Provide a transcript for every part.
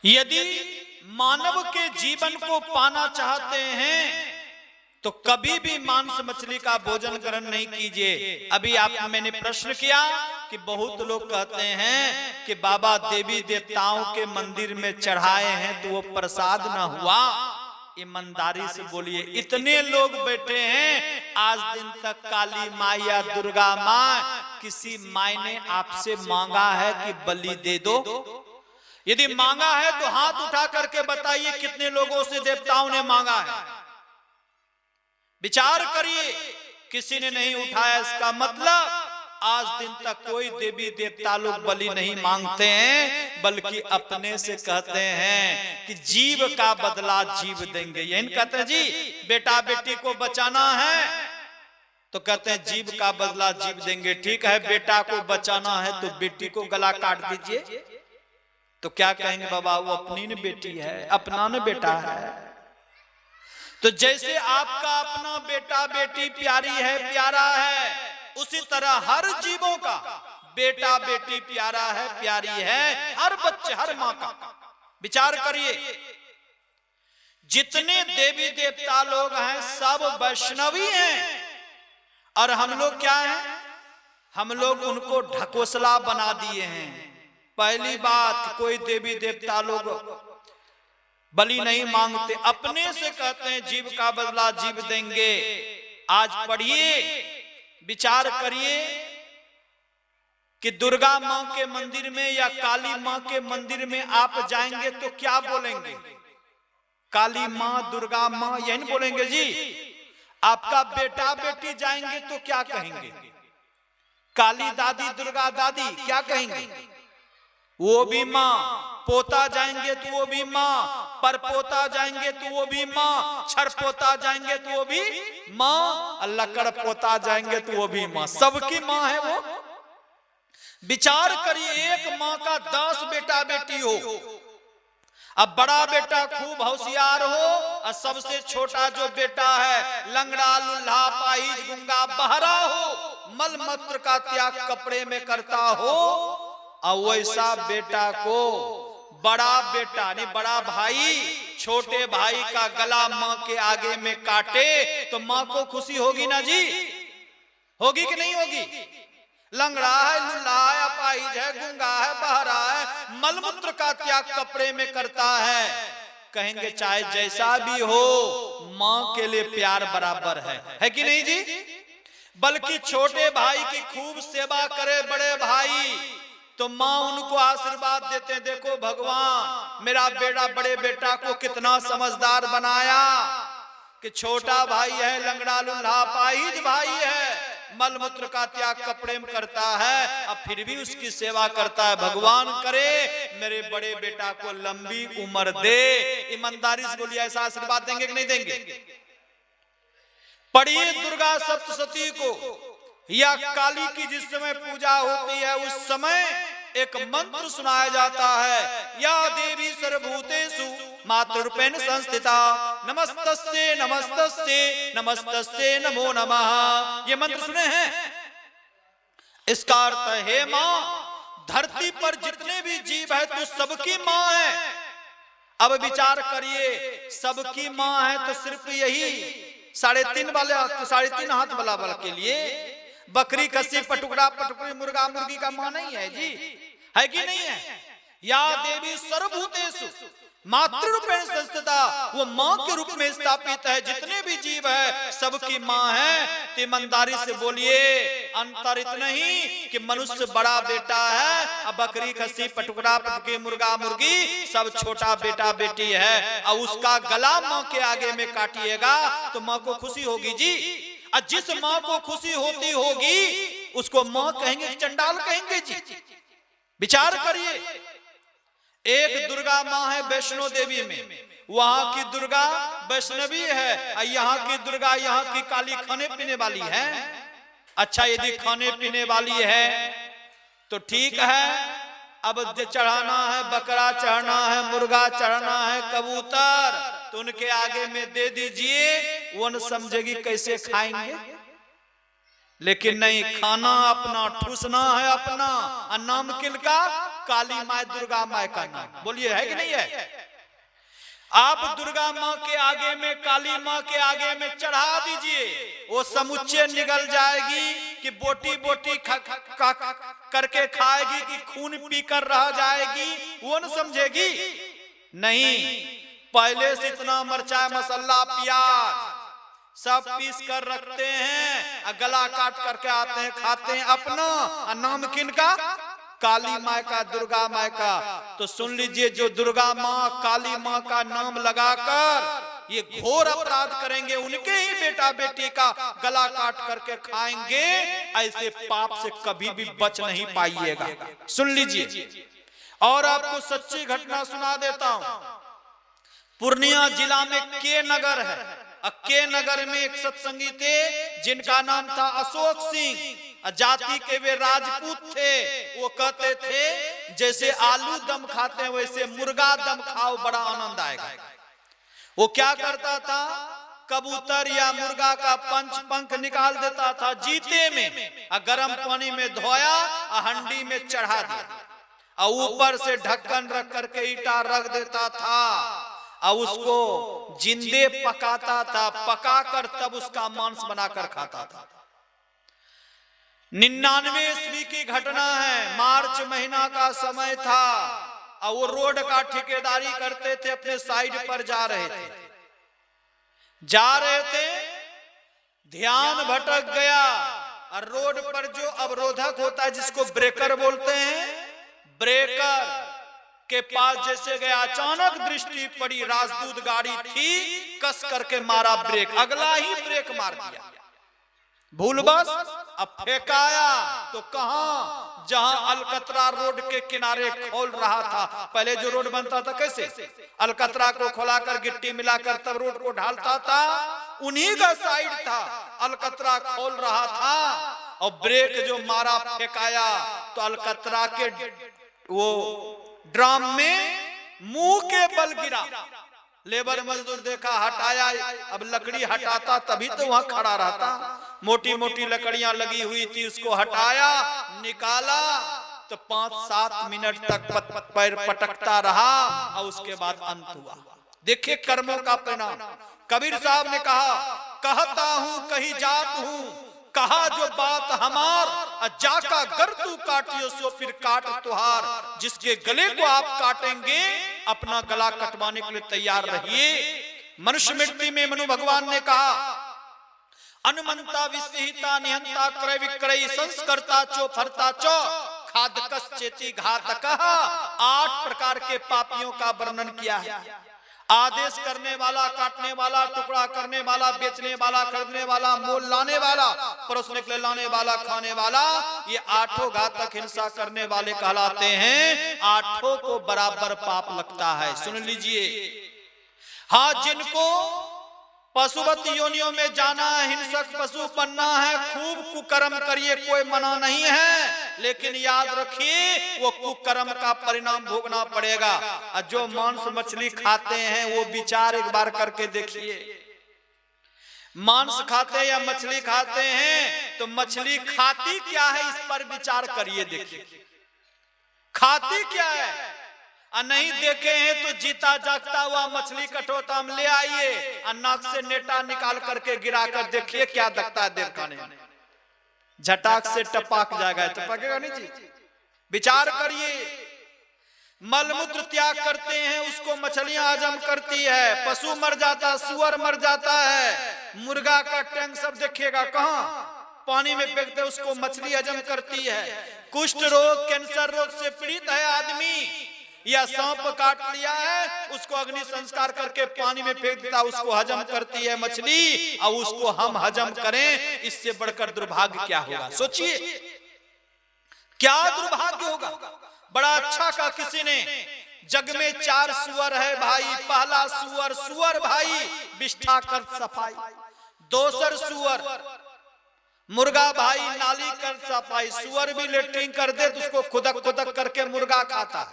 यदि मानव के जीवन को पाना चाहते हैं तो कभी भी मांस मछली का भोजन ग्रहण नहीं कीजिए। अभी मैंने प्रश्न किया कि बहुत लोग कहते हैं कि बाबा देवी देवताओं के मंदिर में चढ़ाए हैं तो वो प्रसाद ना हुआ। ईमानदारी से बोलिए, इतने लोग बैठे हैं आज दिन तक काली माँ या दुर्गा माँ किसी माई ने आपसे मांगा है कि बलि दे दो? यदि मांगा है तो हाथ उठा करके बताइए कितने लोगों से देवताओं ने मांगा है। विचार करिए, किसी ने नहीं उठाया, इसका मतलब आज दिन तक कोई देवी देवता लोग बलि नहीं मांगते हैं, बल्कि अपने से कहते हैं कि जीव का बदला जीव देंगे। यही कहते हैं जी बेटा बेटी को बचाना है तो कहते हैं जीव का बदला जीव देंगे। ठीक है, बेटा को बचाना है तो बेटी को गला काट दीजिए, तो क्या कहेंगे बाबा वो अपनी न बेटी है, अपना न बेटा है। तो जैसे आपका अपना बेटा बेटी प्यारी है, प्यारा है, उसी तरह हर जीवों का बेटा बेटी प्यारा है, प्यारी है, हर बच्चे हर माँ का। विचार करिए, जितने देवी देवता लोग हैं सब वैष्णवी हैं और हम लोग क्या हैं? हम लोग उनको ढकोसला बना दिए हैं। पहली बात, कोई देवी देवता लोग बलि नहीं मांगते, अपने से कहते हैं जीव का बदला जीव देंगे। आज पढ़िए, विचार करिए कि दुर्गा माँ के मंदिर में या काली माँ के मंदिर में आप जाएंगे तो क्या बोलेंगे? काली माँ दुर्गा माँ यही बोलेंगे जी। आपका बेटा बेटी जाएंगे तो क्या कहेंगे? काली दादी दुर्गा दादी क्या कहेंगे? वो भी माँ। पोता जाएंगे तो वो भी माँ, पर पोता जाएंगे तो वो भी माँ, छर पोता जाएंगे तो वो भी माँ, लकड़ पोता जाएंगे तो वो भी माँ, सबकी माँ है वो। विचार करिए, एक माँ का 10 बेटा बेटी हो। अब बड़ा बेटा खूब होशियार हो और सबसे छोटा जो बेटा है लंगड़ा लुल्हा पाहिज गुंगा बहरा हो, मल मूत्र का त्याग कपड़े में करता हो, और वैसा बेटा को बड़ा बेटा नहीं बड़ा भाई छोटे भाई का गला माँ के आगे में काटे तो माँ को खुशी होगी ना जी? होगी कि नहीं होगी? लंगड़ा है, लुल्ला है, अपाहिज है, गुंगा है, बहरा है, मलमूत्र का त्याग कपड़े में करता है, कहेंगे चाहे जैसा भी हो माँ के लिए प्यार बराबर है कि नहीं जी? बल्कि छोटे भाई की खूब सेवा करे बड़े भाई तो माँ उनको आशीर्वाद देते हैं, देखो भगवान मेरा बेटा बड़े बेटा को कितना समझदार बनाया कि छोटा भाई है, लंगड़ा लुल्हा पाहिज भाई है, मलमूत्र का त्याग कपड़े में करता है, अब फिर भी उसकी सेवा करता है। भगवान करे मेरे बड़े बेटा को लंबी उम्र दे। ईमानदारी से बोलिए, ऐसा आशीर्वाद देंगे कि नहीं देंगे? पढ़िए दुर्गा सप्तशती को या काली की जिस समय पूजा होती है उस समय एक मंत्र सुनाया जाता है, या देवी सर्वभूतेषु मातृरूपेण संस्थिता नमस्तस्ये नमस्तस्ये नमस्तस्ये नमो नमः। ये मंत्र सुने हैं? इसका अर्थ है माँ धरती पर जितने भी जीव है तो सबकी माँ है। अब विचार करिए, सबकी माँ है तो सिर्फ यही 3.5 वाले 3.5 हाथ वाला के लिए बकरी खस्सी पटुकड़ा पटुकड़ी मुर्गा मुर्गी का माँ नहीं है जी? है कि नहीं है? या देवी सर्वभूतेषु मातृरूपेण संस्थिता, वो माँ के रूप में स्थापित है, जितने भी जीव है सबकी माँ है। तो ईमानदारी से बोलिए, अंतर इतना ही कि मनुष्य बड़ा बेटा है और बकरी खस्सी पटुकड़ा पटुकी मुर्गा मुर्गी सब छोटा बेटा बेटी है, और उसका गला माँ के आगे में काटिएगा तो माँ को खुशी होगी जी। और जिस माँ को खुशी होती होगी उसको माँ कहेंगे, चंडाल कहेंगे जी। विचार करिए, एक दुर्गा माँ है वैष्णो देवी में, वहां की दुर्गा वैष्णवी है और यहाँ की दुर्गा, यहाँ की काली खाने पीने वाली है। अच्छा, यदि खाने पीने वाली है तो ठीक है, अब चढ़ाना है, बकरा चढ़ना है, मुर्गा चढ़ना है, कबूतर, तो उनके आगे में दे दीजिए, वो न समझेगी कैसे खाएंगे। लेकिन नहीं, खाना अपना, ठूसना है अपना, और नाम किनका? काली माँ दुर्गा माँ का नाम। बोलिए है कि नहीं है? आप दुर्गा माँ के आगे में, काली माँ के आगे में चढ़ा दीजिए, वो समुच्चय निगल जाएगी कि बोटी बोटी करके खाएगी कि खून पीकर रह जाएगी, वो न समझेगी। नहीं, पहले से इतना मिर्चा मसाला प्याज सब पीस कर रखते हैं, गला काट करके आते हैं, खाते हैं अपना, नाम किनका? काली माँ का, दुर्गा माँ का। तो सुन लीजिए, जो दुर्गा माँ काली माँ का नाम लगाकर ये घोर अपराध करेंगे, उनके ही बेटा बेटी का गला काट करके खाएंगे, ऐसे पाप से कभी भी बच नहीं पाइएगा। सुन लीजिए, और आपको सच्ची घटना सुना देता हूं। पूर्णिया जिला में के नगर है, के नगर में एक सत्संगी थे जिनका नाम था अशोक सिंह। जाति के वे राजपूत थे। वो कहते थे जैसे आलू दम खाते हैं वैसे मुर्गा दम खाओ, बड़ा आनंद आएगा। वो क्या करता था, कबूतर या मुर्गा का पंख निकाल देता था जीते में, गर्म पानी में धोया, हंडी में चढ़ा दिया, और ऊपर से ढक्कन रख करके ईटा रख देता था, और उसको जिंदे पकाता था, पकाकर तब उसका मांस बनाकर खाता था। 99 ईस्वी की घटना है, मार्च महीना का समय था, और वो रोड का ठेकेदारी करते थे, अपने साइड पर जा रहे थे, ध्यान भटक गया, और रोड पर जो अवरोधक होता है जिसको ब्रेकर बोलते हैं, ब्रेकर के पास जैसे गया, अचानक दृष्टि पड़ी, राजदूत गाड़ी थी, कस करके मारा ब्रेक, अगला ही ब्रेक मार दिया, भूलवश। अब फेंकाया तो कहां, जहां अलकतरा रोड के किनारे खोल रहा था। पहले जो रोड बनता था कैसे, अलकतरा को खोलाकर गिट्टी मिलाकर तब रोड को ढालता था, उन्हीं का साइड था, अलकतरा खोल रहा था, और ब्रेक जो मारा फेंकाया तो अलकतरा के वो ड्राम में मुंह के बल गिरा। लेबर मजदूर देखा, हटाया, अब लकड़ी हटाता तभी तो वहां खड़ा रहता, मोटी मोटी लकड़ियां लगी हुई थी, उसको हटाया, निकाला, तो 5-7 मिनट तक पैर पटकता रहा, और उसके बाद अंत हुआ। देखिए कर्मों का परिणाम। कबीर साहब ने कहा, कहता हूं कहीं जात हूं, कहा जो बात हमार, जाका गर तू काटियो सो फिर काट तुहार। जिसके गले को आप काटेंगे, अपना गला कटवाने के लिए तैयार रहिए। मनुष्य मृत्यु में मनु भगवान ने कहा, अनुमंता विस्हिता निहंता क्रय विक्रय संस्कर्ता चो फरता चो खादकस चेती घातक। 8 प्रकार के पापियों का वर्णन किया है। आदेश करने वाला, काटने वाला, टुकड़ा करने वाला, बेचने वाला, खरीदने वाला, मोल लाने वाला, परोसने के लिए लाने वाला, खाने वाला, ये 8 घातक हिंसा करने वाले कहलाते हैं। 8 को बराबर पाप लगता है। सुन लीजिए, हाँ, जिनको पशुवत योनियों में जाना है, हिंसक पशु बनना है, खूब कुकर्म करिए, कोई मना नहीं है, लेकिन याद रखिए वो कुकर्म का परिणाम भोगना पड़ेगा। और जो मांस मछली खाते हैं वो विचार एक बार करके देखिए, मांस खाते या मछली खाते हैं तो मछली खाती क्या है, इस पर विचार करिए, देखिए खाती क्या है। नहीं देखे हैं तो जीता जागता हुआ मछली कटोता में ले आइए, और नाक से नेटा निकाल करके गिरा कर देखिए क्या दखता है देर खाने में, झटाक से टपक जाएगा, टपकेगा नहीं जी। विचार करिए, मलमूत्र त्याग करते हैं, उसको मछलियां हजम करती है, पशु मर जाता, सुअर मर जाता है, मुर्गा का टैंक सब देखिएगा कहां, पानी में फेंकते, उसको मछली हजम करती है। कुष्ठ रोग, कैंसर रोग से पीड़ित है आदमी, या सांप काट लिया है, उसको अग्नि संस्कार करके पानी में फेंक देता, उसको हजम करती है मछली, और उसको हम हजम करें, इससे बढ़कर दुर्भाग्य क्या होगा। सोचिए क्या दुर्भाग्य होगा। बड़ा अच्छा कहा किसी ने, जग में 4 सुअर है भाई, पहला सुअर सुअर भाई विष्ठा कर सफाई, दोसर सुअर मुर्गा भाई नाली कर सफाई, सुअर भी लेटरिंग कर दे तो उसको खुदक खुदक करके मुर्गा खाता,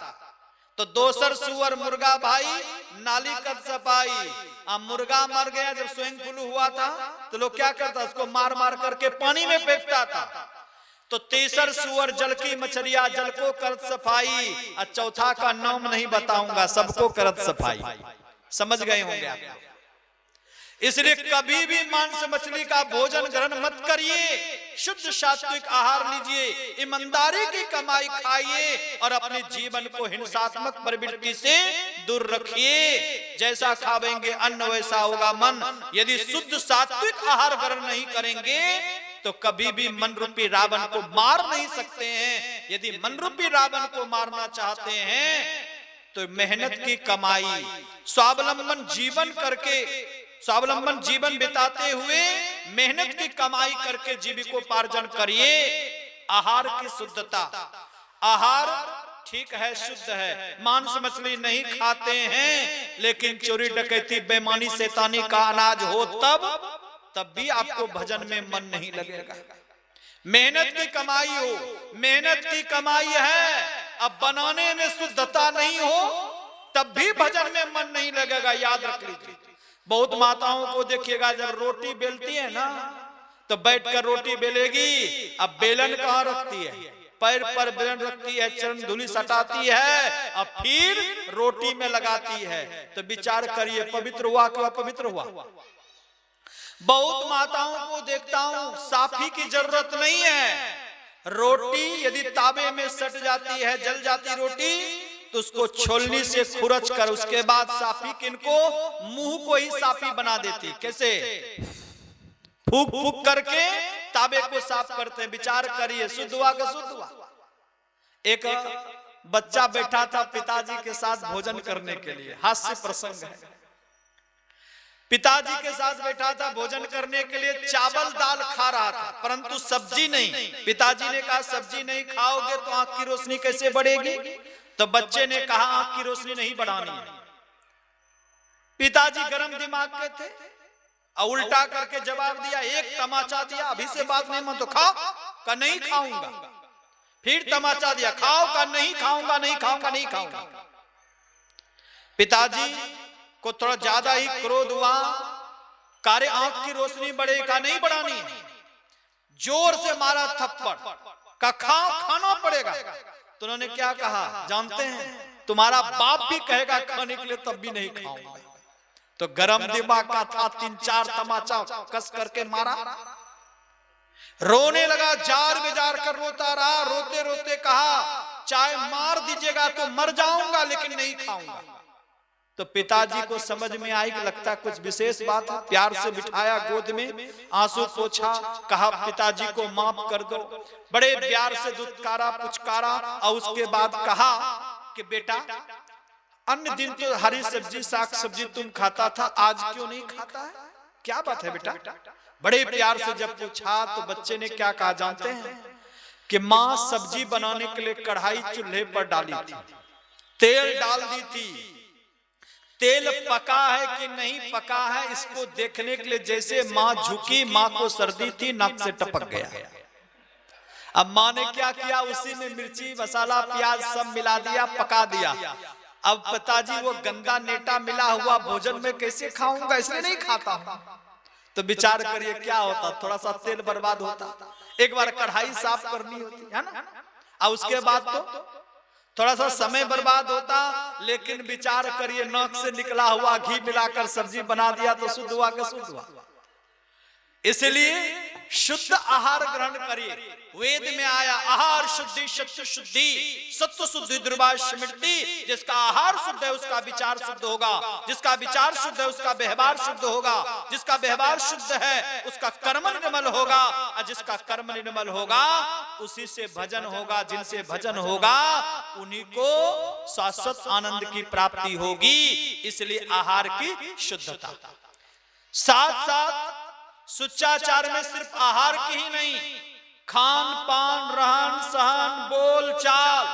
तो दोसर सुअर मुर्गा भाई नाली कर सफाई। मुर्गा मर गया जब स्विमिंग पूल हुआ था तो लोग क्या करता, उसको मार मार करके पानी में फेंकता था। तो तीसर सुअर जल की मछलियां जल को करत सफाई, और चौथा का नाम नहीं बताऊंगा, सबको करत सफाई। समझ गए होंगे आप। इसलिए कभी भी मांस मछली का भोजन ग्रहण मत करिए, शुद्ध सात्विक आहार लीजिए, ईमानदारी की कमाई खाइए और अपने जीवन को हिंसात्मक प्रवृत्ति से दूर रखिए। जैसा खावेंगे अन्न वैसा होगा मन। यदि शुद्ध सात्विक आहार ग्रहण नहीं करेंगे तो कभी भी मन रूपी रावण को मार नहीं सकते हैं। यदि मन रूपी रावण को मारना चाहते हैं तो मेहनत की कमाई, स्वावलंबन जीवन करके, स्वावलंबन जीवन बिताते हुए मेहनत की कमाई करके जीविकोपार्जन करिए। आहार की शुद्धता, आहार ठीक है, शुद्ध है, मांस मछली नहीं खाते हैं, लेकिन चोरी डकैती बेईमानी शैतानी का अनाज हो तब भी आपको भजन में मन नहीं लगेगा। मेहनत की कमाई हो, मेहनत की कमाई है, अब बनाने में शुद्धता नहीं हो तब भी भजन में मन नहीं लगेगा, याद रख लीजिए। बहुत माताओं को देखिएगा जब रोटी बेलती है ना तो बैठकर रोटी बेलेगी, अब बेलन कहाँ रखती है, पैर पर बेलन रखती है, चरण धूलि सटाती है और फिर रोटी में लगाती है। तो विचार करिए पवित्र हुआ कि अपवित्र हुआ। बहुत माताओं को देखता हूं साफी की जरूरत नहीं है, रोटी यदि ताबे में सट जाती है, जल जाती रोटी, तो उसको छोलनी से खुरच कर उसके बाद साफी किनको मुंह को ही साफी बना देती। कैसे? फूक फूक करके ताबे को साफ करते हैं। विचार करिए शुद्ध हुआ का शुद्ध हुआ। एक बच्चा बैठा था पिताजी के साथ भोजन करने के लिए, हास्य प्रसंग है। पिताजी के साथ बैठा था भोजन करने के लिए, चावल दाल खा रहा था परंतु सब्जी नहीं। पिताजी ने कहा सब्जी नहीं खाओगे तो आंख की रोशनी कैसे बढ़ेगी? तो बच्चे ने कहा आंख की रोशनी नहीं बढ़ानी है। पिताजी गरम दिमाग के थे और उल्टा करके जवाब दिया, एक तमाचा दिया, अभी से बात नहीं मन तो खाओ, का नहीं खाऊंगा। फिर तमाचा दिया, खाओ, का नहीं खाऊंगा, नहीं खाऊंगा, नहीं खाऊंगा। पिताजी को थोड़ा ज्यादा ही क्रोध हुआ, कार्य आंख की रोशनी बढ़ेगा, नहीं बढ़ानी है। जोर से मारा थप्पड़, का खाओ, खाना पड़ेगा। तो उन्होंने क्या कहा जानते हैं? तुम्हारा बाप भी कहेगा खाने के लिए तब भी नहीं खाऊंगा। तो गरम दिमाग का था, 3-4 तमाचा कस करके मारा, रोने लगा, जार बेजार कर रोता रहा। रोते रोते कहा चाहे मार दीजिएगा तो मर जाऊंगा लेकिन नहीं खाऊंगा। तो पिताजी को समझ में आई कि लगता कुछ विशेष बात है। प्यार से बिठाया गोद में, आंसू पोंछा, कहा पिताजी को माफ कर दो। बड़े प्यार से दुत्कारा पुचकारा और उसके बाद कहा कि बेटा अन्य दिन तो हरी सब्जी साग सब्जी तुम खाता था, आज क्यों नहीं खाता है? क्या बात है बेटा? बड़े प्यार से जब पूछा तो बच्चे ने क्या कहा जानते हैं? कि माँ सब्जी बनाने के लिए कढ़ाई चूल्हे पर डाली थी, तेल डाल दी थी, तेल पका है कि नहीं पका है इसको देखने के लिए जैसे माँ झुकी, माँ को सर्दी थी, नाक से टपक गया। अब माँ ने क्या किया, उसी में मिर्ची मसाला प्याज सब मिला दिया, पका दिया। अब पिताजी वो गंदा नेटा मिला हुआ भोजन में कैसे खाऊंगा, इसलिए नहीं खाता हूं। तो विचार करिए क्या होता, थोड़ा सा तेल बर्बाद होता, एक बार कढ़ाई साफ करनी होती है ना, और उसके बाद तो थोड़ा सा समय बर्बाद होता। लेकिन विचार करिए नाक से निकला हुआ घी मिलाकर सब्जी बना दिया तो शुद्ध हुआ का शुद्ध हुआ। इसलिए शुद्ध आहार ग्रहण करिए। वेद में आया आहार शुद्धि सत्य शुद्धि, सत्व शुद्धि दुर्वा स्मृति। जिसका आहार शुद्ध है उसका विचार शुद्ध होगा, जिसका विचार शुद्ध है उसका व्यवहार शुद्ध होगा, जिसका व्यवहार शुद्ध है उसका कर्म निर्मल होगा, और जिसका कर्म निर्मल होगा उसी से भजन होगा। जिनसे भजन होगा उन्हीं को शाश्वत आनंद की प्राप्ति होगी। इसलिए आहार की शुद्धता, साथ साथ सुचाचार में सिर्फ आहार की ही नहीं, खान पान रहन सहन बोल चाल,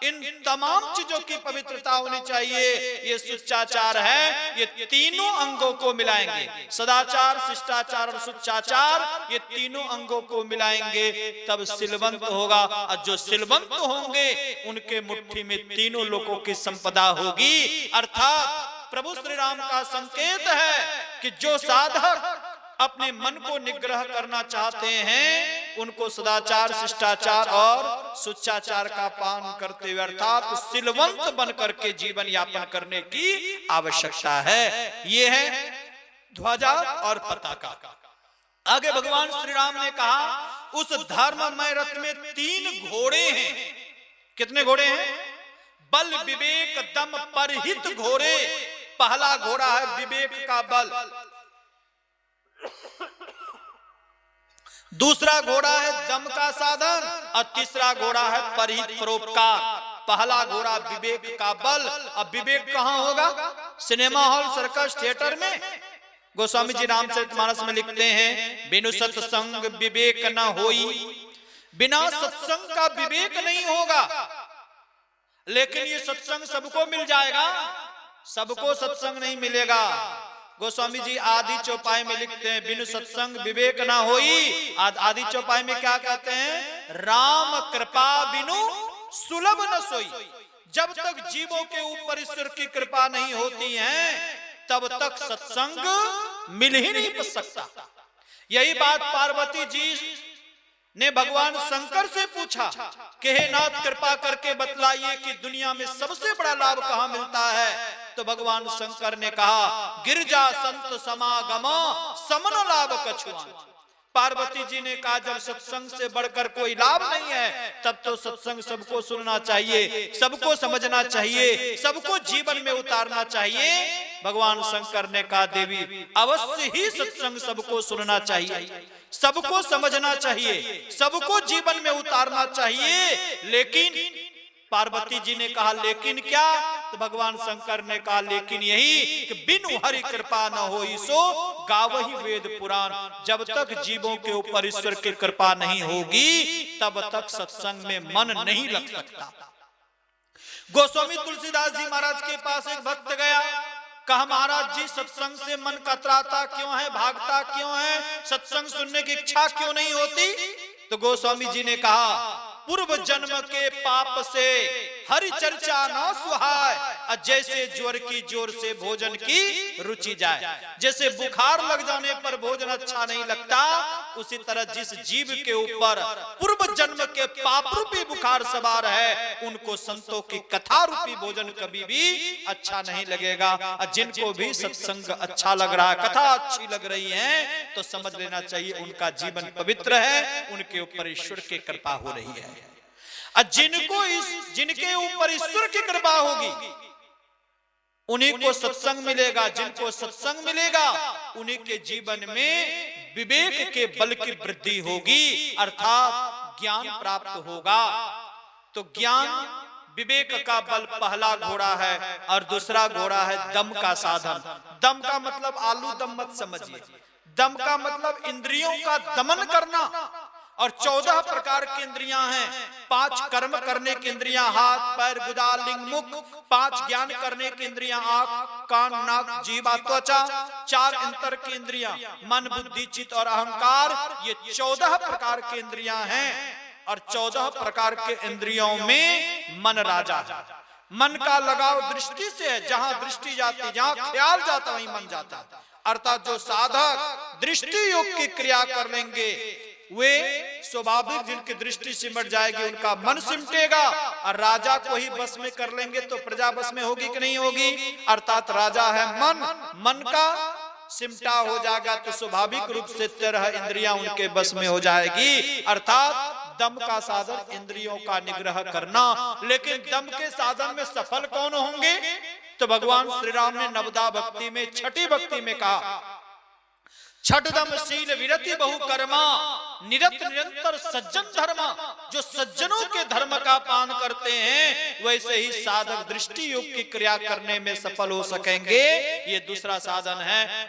इन तमाम चीजों की पवित्रता होनी चाहिए। ये सुचाचार है, ये तीनों अंगों को मिलाएंगे, सदाचार शिष्टाचार और सुचाचार, ये तीनों अंगों को मिलाएंगे तब सिलवंत होगा। और जो सिलवंत होंगे उनके मुट्ठी में तीनों लोगों की संपदा होगी। अर्थात प्रभु श्री राम का संकेत है कि जो साधक अपने मन को निग्रह करना चाहते हैं उनको सदाचार, शिष्टाचार और सुचाचार का पालन करते हुए अर्थात सिलवंत बन करके जीवन यापन करने की आवश्यकता है। ये है ध्वजा और पताका। आगे भगवान श्री राम ने कहा उस धर्ममय रथ में 3 घोड़े हैं। कितने घोड़े हैं? बल विवेक दम परहित घोड़े। पहला घोड़ा है विवेक का बल, दूसरा घोड़ा है दम का साधन और तीसरा घोड़ा है परहित परोपकार। पहला घोड़ा विवेक का बल। अब विवेक कहां होगा? सिनेमा हॉल, सर्कस, थिएटर में। गोस्वामी जी रामचरितमानस में लिखते हैं बिनु सत्संग विवेक न होई। बिना सत्संग का विवेक नहीं होगा। लेकिन ये सत्संग सबको मिल जाएगा? सबको सत्संग नहीं मिलेगा। गोस्वामी जी आदि चौपाई में लिखते हैं बिनु सत्संग विवेक ना होई। आदि चौपाई में क्या कहते हैं? राम कृपा बिनु सुलभ न सोई। जब तक जीवों के ऊपर ईश्वर की कृपा नहीं होती है तब तक सत्संग मिल ही नहीं सकता। यही बात पार्वती जी ने भगवान शंकर से पूछा कि हे नाथ कृपा करके बतलाइए कि दुनिया में सबसे बड़ा लाभ कहां मिलता है। तो भगवान शंकर ने कहा गिरजा संत समागम समन लाभ कछुआन। पार्वती जी ने कहा जब सत्संग से बढ़कर कोई लाभ नहीं है तब तो सत्संग सबको सुनना चाहिए, सबको समझना चाहिए, सबको जीवन में उतारना चाहिए। भगवान शंकर ने कहा देवी अवश्य ही सत्संग सबको सुनना चाहिए, सबको समझना चाहिए, सबको जीवन में उतारना चाहिए। लेकिन पार्वती जी ने कहा लेकिन क्या? तो भगवान शंकर ने कहा लेकिन यही कि बिनु हरि कृपा न होई सो गावहि वेद पुराण। जब तक जीवों के ऊपर ईश्वर की कृपा नहीं होगी तब तक सत्संग में मन नहीं लग सकता। गोस्वामी तुलसीदास जी महाराज के पास एक भक्त गया, कहा महाराज जी सत्संग से मन कतराता क्यों है, भागता क्यों है, सत्संग सुनने की इच्छा क्यों नहीं होती? तो गोस्वामी जी ने कहा पूर्व जन्म के पाप से हरि चर्चा न सुहाय। जैसे ज्वर की जोर से भोजन की रुचि जाए। जैसे बुखार लग जाने पर भोजन अच्छा नहीं लगता, उसी तरह जिस जीव के ऊपर पूर्व जन्म के पाप रूपी बुखार सवार है उनको संतों की कथा रूपी भोजन कभी भी अच्छा नहीं लगेगा। और जिनको भी सत्संग अच्छा लग रहा है, कथा अच्छी लग रही है, तो समझ लेना चाहिए उनका जीवन पवित्र है, उनके ऊपर ईश्वर की कृपा हो रही है। जिनके ऊपर ईश्वर की कृपा होगी उन्हीं को सत्संग मिलेगा। जिनको सत्संग मिलेगा उन्हीं के जीवन में विवेक के बल की वृद्धि होगी, अर्थात ज्ञान प्राप्त होगा। तो ज्ञान विवेक का बल पहला घोड़ा है और दूसरा घोड़ा है दम का साधन। दम का मतलब आलू दम मत समझिए। दम का मतलब इंद्रियों का दमन करना। और 14 प्रकार की इंद्रियां हैं। 5 कर्म करने की इंद्रियां हाथ पैर गुदा लिंग मुख, 5 ज्ञान करने की इंद्रियां आंख कान नाक जीवा त्वचा, 4 अंतर की इंद्रियां मन बुद्धि चित्त और अहंकार। ये 14 प्रकार की इंद्रियां हैं और 14 प्रकार के इंद्रियों में मन राजा है। मन का लगाव दृष्टि से है। जहां दृष्टि जाती, जहां ख्याल जाता वहीं मन जाता। अर्थात जो साधक दृष्टि योग की क्रिया कर लेंगे वे स्वाभाविक जिनकी दृष्टि सिमट जाएगी उनका मन सिमटेगा। और राजा को ही बस में कर लेंगे तो प्रजा बस में होगी कि नहीं होगी? अर्थात राजा है मन, मन का सिमटा हो जाएगा तो स्वाभाविक रूप से 13 इंद्रियां उनके बस में हो जाएगी। अर्थात दम का साधन इंद्रियों का निग्रह करना। लेकिन दम के साधन में सफल कौन होंगे? तो भगवान श्री राम ने नवदा भक्ति में छठी भक्ति में कहा छठदम शील विरति बहु कर्मा निरत निरंतर सज्जन धर्मा। जो सज्जनों के धर्म का पान करते हैं वैसे ही साधक दृष्टि योग की क्रिया करने में सफल हो सकेंगे। ये दूसरा साधन है।